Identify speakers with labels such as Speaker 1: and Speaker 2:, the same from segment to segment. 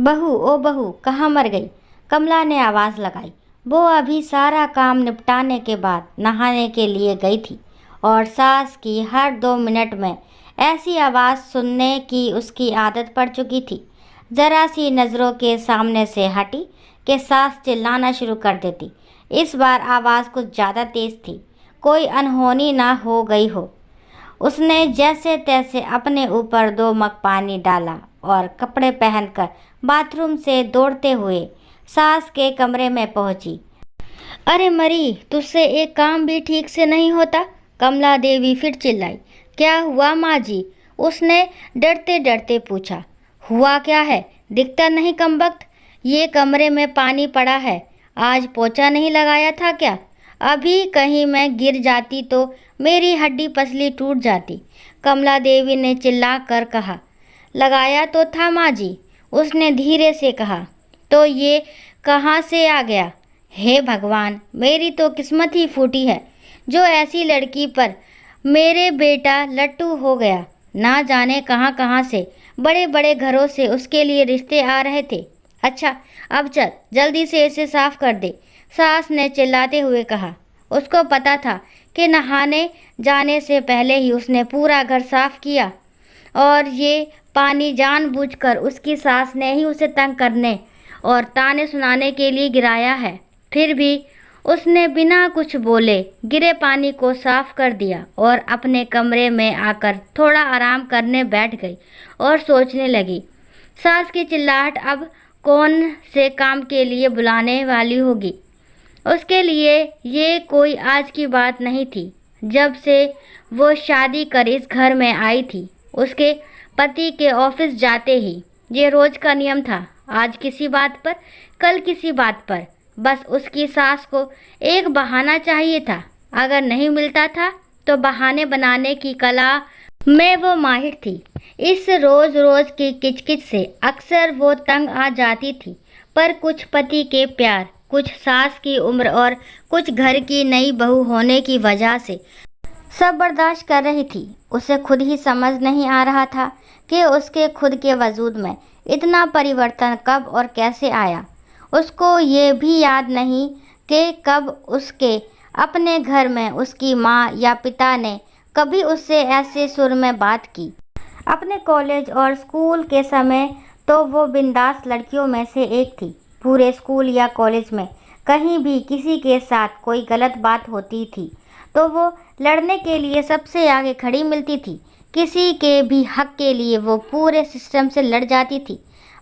Speaker 1: बहू ओ बहू कहाँ मर गई? कमला ने आवाज़ लगाई। वो अभी सारा काम निपटाने के बाद नहाने के लिए गई थी और सास की हर 2 मिनट में ऐसी आवाज़ सुनने की उसकी आदत पड़ चुकी थी। जरा सी नज़रों के सामने से हटी कि सास चिल्लाना शुरू कर देती। इस बार आवाज़ कुछ ज़्यादा तेज़ थी, कोई अनहोनी ना हो गई हो। उसने जैसे तैसे अपने ऊपर 2 मग पानी डाला और कपड़े पहनकर बाथरूम से दौड़ते हुए सास के कमरे में पहुंची। अरे मरी, तुझसे एक काम भी ठीक से नहीं होता? कमला देवी फिर चिल्लाई। क्या हुआ माँ जी? उसने डरते डरते पूछा। हुआ क्या है? दिखता नहीं कमबख्त, ये कमरे में पानी पड़ा है। आज पोछा नहीं लगाया था क्या? अभी कहीं मैं गिर जाती तो मेरी हड्डी पसली टूट जाती। कमला देवी ने चिल्लाकर कहा। लगाया तो था माँ जी, उसने धीरे से कहा। तो ये कहाँ से आ गया? हे भगवान, मेरी तो किस्मत ही फूटी है जो ऐसी लड़की पर मेरे बेटा लट्टू हो गया। ना जाने कहाँ कहाँ से बड़े बड़े घरों से उसके लिए रिश्ते आ रहे थे। अच्छा, अब चल जल्दी से इसे साफ कर दे, सास ने चिल्लाते हुए कहा। उसको पता था कि नहाने जाने से पहले ही उसने पूरा घर साफ किया और ये पानी जानबूझकर उसकी सास ने ही उसे तंग करने और ताने सुनाने के लिए गिराया है। फिर भी उसने बिना कुछ बोले गिरे पानी को साफ कर दिया और अपने कमरे में आकर थोड़ा आराम करने बैठ गई और सोचने लगी, सास की चिल्लाहट अब कौन से काम के लिए बुलाने वाली होगी। उसके लिए ये कोई आज की बात नहीं थी। जब से वो शादी कर इस घर में आई थी, उसके पति के ऑफिस जाते ही ये रोज का नियम था। आज किसी बात पर, कल किसी बात पर। बस उसकी सास को एक बहाना चाहिए था। अगर नहीं मिलता था तो बहाने बनाने की कला में वो माहिर थी। इस रोज रोज की किचकिच से अक्सर वो तंग आ जाती थी, पर कुछ पति के प्यार, कुछ सास की उम्र और कुछ घर की नई बहू होने की वजह से सब बर्दाश्त कर रही थी। उसे खुद ही समझ नहीं आ रहा था कि उसके खुद के वजूद में इतना परिवर्तन कब और कैसे आया। उसको ये भी याद नहीं कि कब उसके अपने घर में उसकी माँ या पिता ने कभी उससे ऐसे सुर में बात की। अपने कॉलेज और स्कूल के समय तो वो बिंदास लड़कियों में से एक थी। पूरे स्कूल या कॉलेज में कहीं भी किसी के साथ कोई गलत बात होती थी तो वो लड़ने के लिए सबसे आगे खड़ी मिलती थी। किसी के भी हक के लिए वो पूरे सिस्टम से लड़ जाती थी।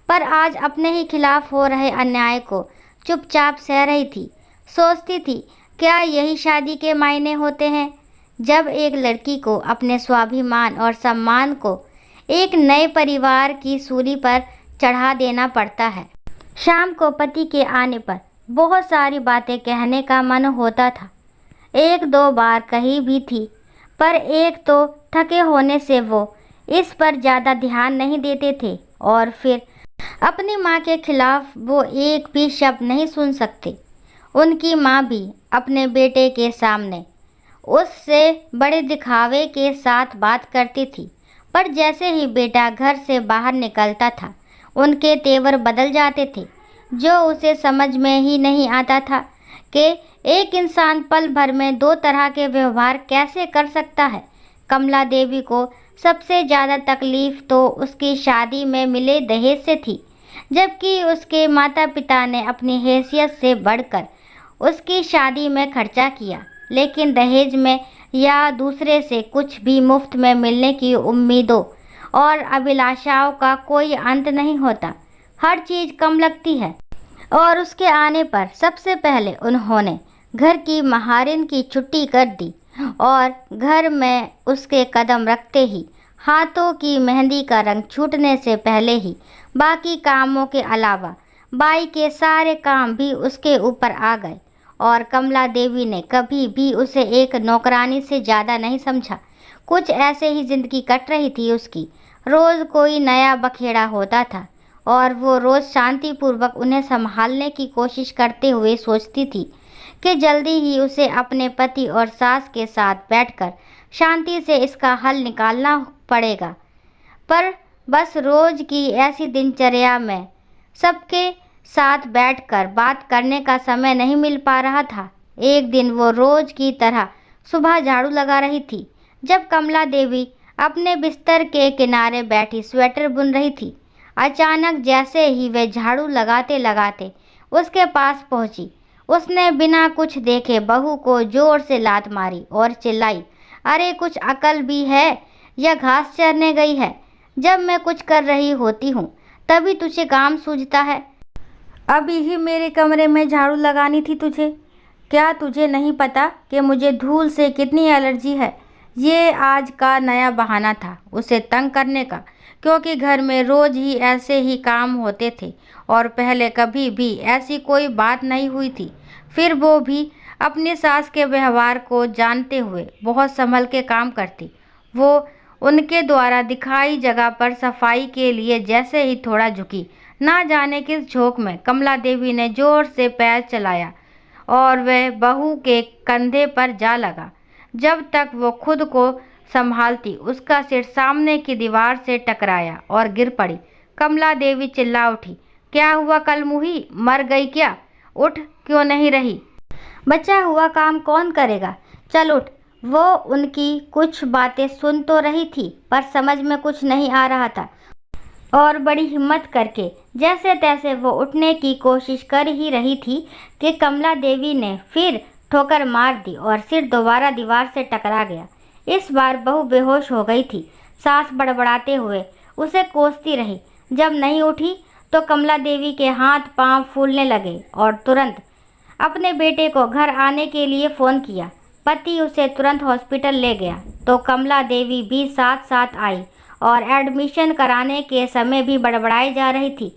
Speaker 1: पर आज अपने ही खिलाफ हो रहे अन्याय को चुपचाप सह रही थी। सोचती थी, क्या यही शादी के मायने होते हैं, जब एक लड़की को अपने स्वाभिमान और सम्मान को एक नए परिवार की सूली पर चढ़ा देना पड़ता है। शाम को पति के आने पर बहुत सारी बातें कहने का मन होता था। 1-2 बार कही भी थी, पर एक तो थके होने से वो इस पर ज़्यादा ध्यान नहीं देते थे और फिर अपनी माँ के खिलाफ वो एक भी शब्द नहीं सुन सकते। उनकी माँ भी अपने बेटे के सामने उससे बड़े दिखावे के साथ बात करती थी, पर जैसे ही बेटा घर से बाहर निकलता था उनके तेवर बदल जाते थे। जो उसे समझ में ही नहीं आता था कि एक इंसान पल भर में 2 तरह के व्यवहार कैसे कर सकता है। कमला देवी को सबसे ज़्यादा तकलीफ़ तो उसकी शादी में मिले दहेज से थी, जबकि उसके माता पिता ने अपनी हैसियत से बढ़कर उसकी शादी में खर्चा किया। लेकिन दहेज में या दूसरे से कुछ भी मुफ्त में मिलने की उम्मीदों और अभिलाषाओं का कोई अंत नहीं होता। हर चीज़ कम लगती है। और उसके आने पर सबसे पहले उन्होंने घर की महारिन की छुट्टी कर दी और घर में उसके कदम रखते ही हाथों की मेहंदी का रंग छूटने से पहले ही बाकी कामों के अलावा बाई के सारे काम भी उसके ऊपर आ गए। और कमला देवी ने कभी भी उसे एक नौकरानी से ज़्यादा नहीं समझा। कुछ ऐसे ही ज़िंदगी कट रही थी उसकी। रोज़ कोई नया बखेड़ा होता था और वो रोज़ शांतिपूर्वक उन्हें संभालने की कोशिश करते हुए सोचती थी कि जल्दी ही उसे अपने पति और सास के साथ बैठकर शांति से इसका हल निकालना पड़ेगा। पर बस रोज़ की ऐसी दिनचर्या में सबके साथ बैठकर बात करने का समय नहीं मिल पा रहा था। एक दिन वो रोज की तरह सुबह झाड़ू लगा रही थी जब कमला देवी अपने बिस्तर के किनारे बैठी स्वेटर बुन रही थी। अचानक जैसे ही वे झाड़ू लगाते लगाते उसके पास पहुंची, उसने बिना कुछ देखे बहू को जोर से लात मारी और चिल्लाई, अरे कुछ अकल भी है या घास चरने गई है? जब मैं कुछ कर रही होती हूँ तभी तुझे काम सूझता है। अभी ही मेरे कमरे में झाड़ू लगानी थी तुझे। क्या तुझे नहीं पता कि मुझे धूल से कितनी एलर्जी है? ये आज का नया बहाना था उसे तंग करने का, क्योंकि घर में रोज ही ऐसे ही काम होते थे और पहले कभी भी ऐसी कोई बात नहीं हुई थी। फिर वो भी अपनी सास के व्यवहार को जानते हुए बहुत संभल के काम करती। वो उनके द्वारा दिखाई जगह पर सफाई के लिए जैसे ही थोड़ा झुकी, ना जाने किस झोंक में कमला देवी ने जोर से पैर चलाया और वह बहू के कंधे पर जा लगा। जब तक वो खुद को संभालती उसका सिर सामने की दीवार से टकराया और गिर पड़ी। कमला देवी चिल्ला उठी, क्या हुआ कलमुही, मर गई क्या? उठ क्यों नहीं रही? बचा हुआ काम कौन करेगा? चल उठ। वो उनकी कुछ बातें सुन तो रही थी पर समझ में कुछ नहीं आ रहा था और बड़ी हिम्मत करके जैसे तैसे वो उठने की कोशिश कर ही रही थी कि कमला देवी ने फिर ठोकर मार दी और सिर दोबारा दीवार से टकरा गया। इस बार बहू बेहोश हो गई थी। सास बड़बड़ाते हुए उसे कोसती रही। जब नहीं उठी तो कमला देवी के हाथ पांव फूलने लगे और तुरंत अपने बेटे को घर आने के लिए फ़ोन किया। पति उसे तुरंत हॉस्पिटल ले गया तो कमला देवी भी साथ साथ आई और एडमिशन कराने के समय भी बड़बड़ाई जा रही थी।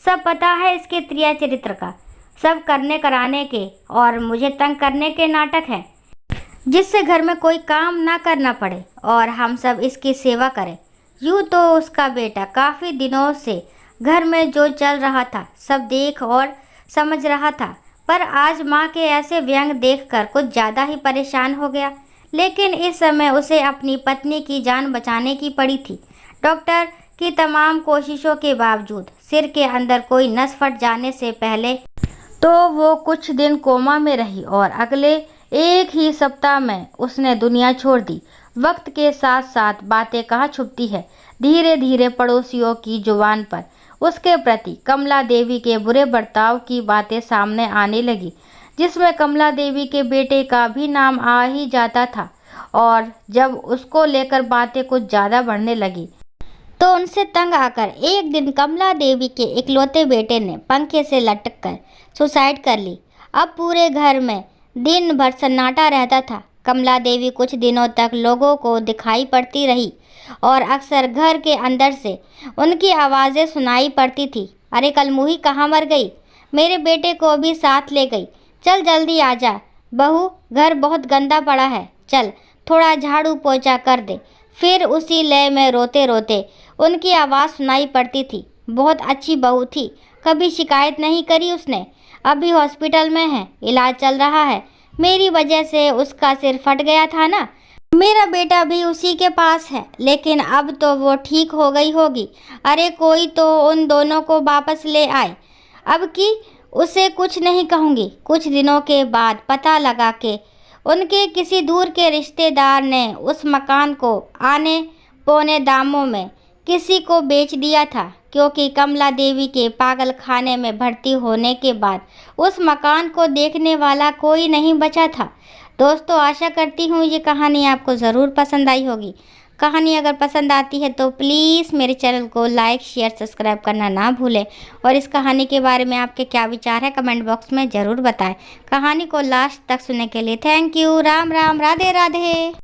Speaker 1: सब पता है इसके क्रिया चरित्र का, सब करने कराने के और मुझे तंग करने के नाटक हैं, जिससे घर में कोई काम ना करना पड़े और हम सब इसकी सेवा करें। यूँ तो उसका बेटा काफ़ी दिनों से घर में जो चल रहा था सब देख और समझ रहा था, पर आज माँ के ऐसे व्यंग देखकर कुछ ज़्यादा ही परेशान हो गया। लेकिन इस समय उसे अपनी पत्नी की जान बचाने की पड़ी थी। डॉक्टर की तमाम कोशिशों के बावजूद सिर के अंदर कोई नस फट जाने से पहले तो वो कुछ दिन कोमा में रही और अगले एक ही सप्ताह में उसने दुनिया छोड़ दी। वक्त के साथ साथ बातें कहाँ छुपती है। धीरे धीरे पड़ोसियों की जुबान पर उसके प्रति कमला देवी के बुरे बर्ताव की बातें सामने आने लगी, जिसमें कमला देवी के बेटे का भी नाम आ ही जाता था। और जब उसको लेकर बातें कुछ ज़्यादा बढ़ने लगी तो उनसे तंग आकर एक दिन कमला देवी के इकलौते बेटे ने पंखे से लटक कर सुसाइड कर ली। अब पूरे घर में दिन भर सन्नाटा रहता था। कमला देवी कुछ दिनों तक लोगों को दिखाई पड़ती रही और अक्सर घर के अंदर से उनकी आवाज़ें सुनाई पड़ती थी, अरे कलमुही कहाँ मर गई? मेरे बेटे को भी साथ ले गई। चल जल्दी आ जा बहू, घर बहुत गंदा पड़ा है, चल थोड़ा झाड़ू पोछा कर दे। फिर उसी लय में रोते रोते उनकी आवाज़ सुनाई पड़ती थी। बहुत अच्छी बहू थी, कभी शिकायत नहीं करी उसने। अभी हॉस्पिटल में है, इलाज चल रहा है। मेरी वजह से उसका सिर फट गया था ना। मेरा बेटा भी उसी के पास है, लेकिन अब तो वो ठीक हो गई होगी। अरे कोई तो उन दोनों को वापस ले आए। अब कि उसे कुछ नहीं कहूँगी। कुछ दिनों के बाद पता लगा कि उनके किसी दूर के रिश्तेदार ने उस मकान को आने पौने दामों में किसी को बेच दिया था, क्योंकि कमला देवी के पागल खाने में भर्ती होने के बाद उस मकान को देखने वाला कोई नहीं बचा था। दोस्तों, आशा करती हूँ ये कहानी आपको ज़रूर पसंद आई होगी। कहानी अगर पसंद आती है तो प्लीज़ मेरे चैनल को लाइक शेयर सब्सक्राइब करना ना भूलें और इस कहानी के बारे में आपके क्या विचार है कमेंट बॉक्स में ज़रूर बताएं। कहानी को लास्ट तक सुनने के लिए थैंक यू। राम राम, राधे राधे।